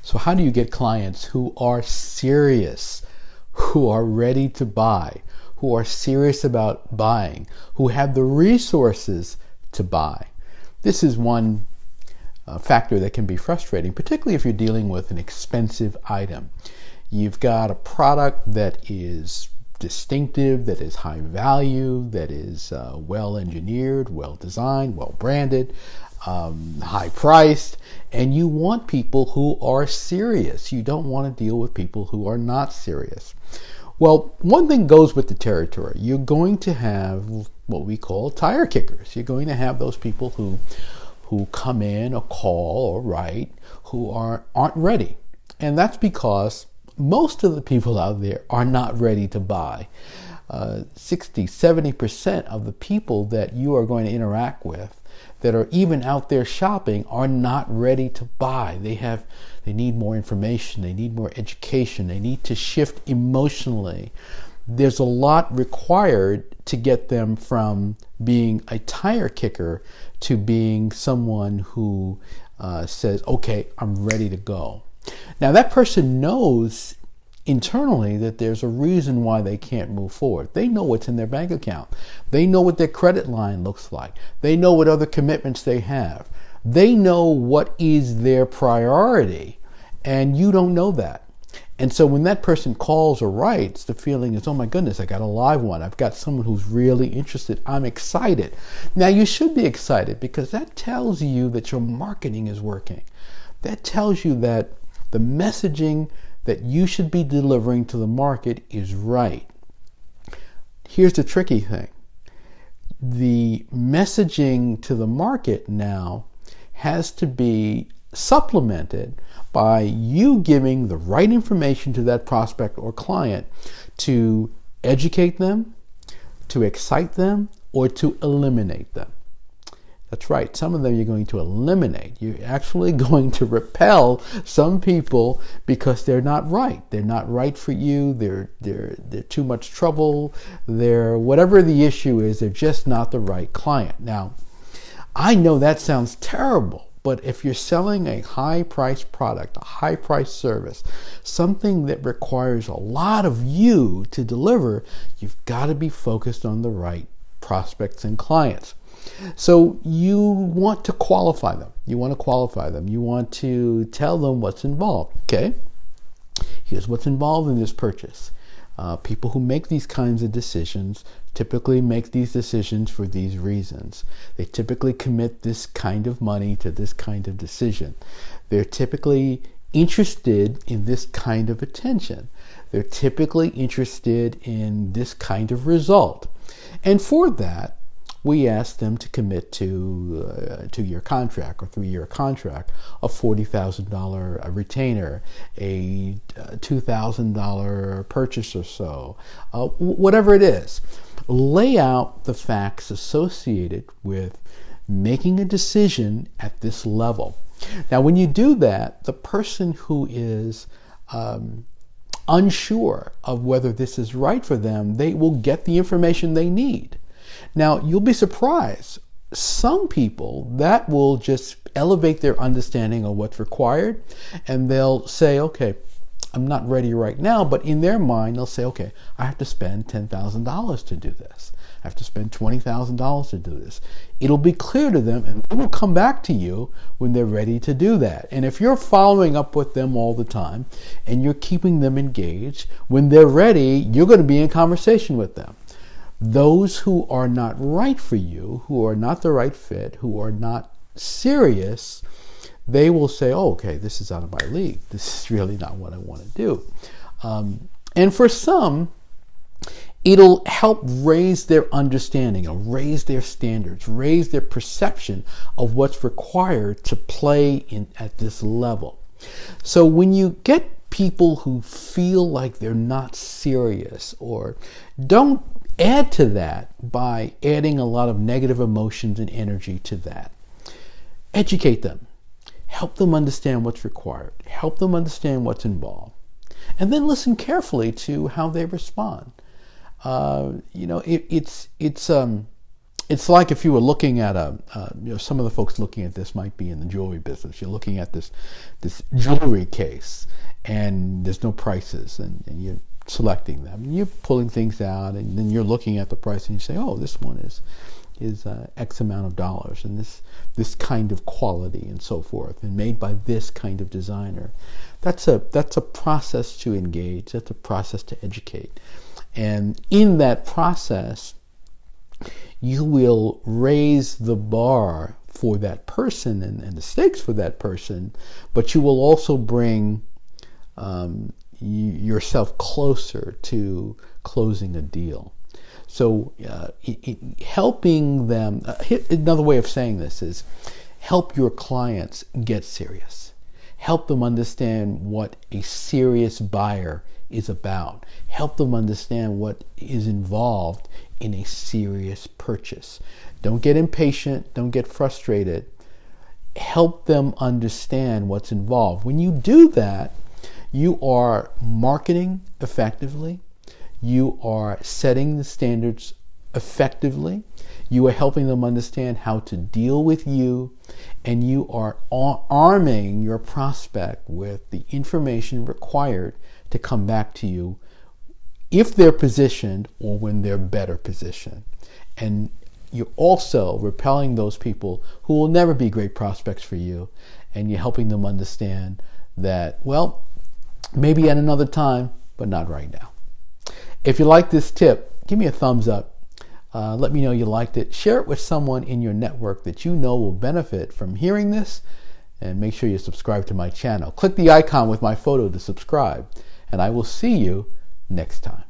So how do you get clients who are serious, who are ready to buy, who are serious about buying, who have the resources to buy? This is one factor that can be frustrating, particularly if you're dealing with an expensive item. You've got a product that is distinctive, that is high value, that is well engineered, well designed, well branded, high priced, and you want people who are serious. You don't want to deal with people who are not serious. Well, one thing goes with the territory. You're going to have what we call tire kickers. You're going to have those people who come in or call or write who aren't ready. And that's because most of the people out there are not ready to buy. 60-70% of the people that you are going to interact with that are even out there shopping are not ready to buy. They need more information, they need more education, they need to shift emotionally. There's a lot required to get them from being a tire kicker to being someone who says, okay, I'm ready to go. Now that person knows internally that there's a reason why they can't move forward. They know what's in their bank account. They know what their credit line looks like. They know what other commitments they have. They know what is their priority, and you don't know that. And so when that person calls or writes, the feeling is, oh my goodness, I got a live one. I've got someone who's really interested. I'm excited. Now you should be excited because that tells you that your marketing is working. That tells you that the messaging that you should be delivering to the market is right. Here's the tricky thing. The messaging to the market now has to be supplemented by you giving the right information to that prospect or client to educate them, to excite them, or to eliminate them. That's right. Some of them you're going to eliminate. You're actually going to repel some people because they're not right. They're not right for you. They're too much trouble. They're whatever the issue is. They're just not the right client. Now, I know that sounds terrible, but if you're selling a high-priced product, a high-priced service, something that requires a lot of you to deliver, you've got to be focused on the right prospects and clients. So you want to qualify them. You want to tell them what's involved. Okay, here's what's involved in this purchase. People who make these kinds of decisions typically make these decisions for these reasons. They typically commit this kind of money to this kind of decision. They're typically interested in this kind of attention. They're typically interested in this kind of result. And for that, we ask them to commit to a 2-year contract or 3-year contract, a $40,000 retainer, a $2,000 purchase or so, whatever it is. Lay out the facts associated with making a decision at this level. Now, when you do that, the person who is unsure of whether this is right for them, they will get the information they need. Now, you'll be surprised. Some people, that will just elevate their understanding of what's required, and they'll say, okay, I'm not ready right now, but in their mind, they'll say, okay, I have to spend $10,000 to do this. I have to spend $20,000 to do this. It'll be clear to them, and they will come back to you when they're ready to do that. And if you're following up with them all the time, and you're keeping them engaged, when they're ready, you're going to be in conversation with them. Those who are not right for you, who are not the right fit, who are not serious, they will say, oh, okay, this is out of my league. This is really not what I want to do. And for some, it'll help raise their understanding, it'll raise their standards, raise their perception of what's required to play at this level. So when you get people who feel like they're not serious, or don't add to that by adding a lot of negative emotions and energy to that. Educate them. Help them understand what's required. Help them understand what's involved. And then listen carefully to how they respond. it's like if you were looking at some of the folks looking at this might be in the jewelry business. You're looking at this jewelry case, and there's no prices, and you're selecting them. And you're pulling things out, and then you're looking at the price, and you say, oh, this one is X amount of dollars, and this kind of quality, and so forth, and made by this kind of designer. That's a process to engage. That's a process to educate, and in that process, you will raise the bar for that person and the stakes for that person, but you will also bring yourself closer to closing a deal. So helping them, another way of saying this is help your clients get serious. Help them understand what a serious buyer is about. Help them understand what is involved in a serious purchase. Don't get impatient. Don't get frustrated. Help them understand what's involved. When you do that, you are marketing effectively. You are setting the standards effectively. You are helping them understand how to deal with you, and you are arming your prospect with the information required to come back to you if they're positioned or when they're better positioned. And you're also repelling those people who will never be great prospects for you, and you're helping them understand that, well, maybe at another time, but not right now. If you like this tip, give me a thumbs up. Let me know you liked it. Share it with someone in your network that you know will benefit from hearing this, and make sure you subscribe to my channel. Click the icon with my photo to subscribe, and I will see you next time.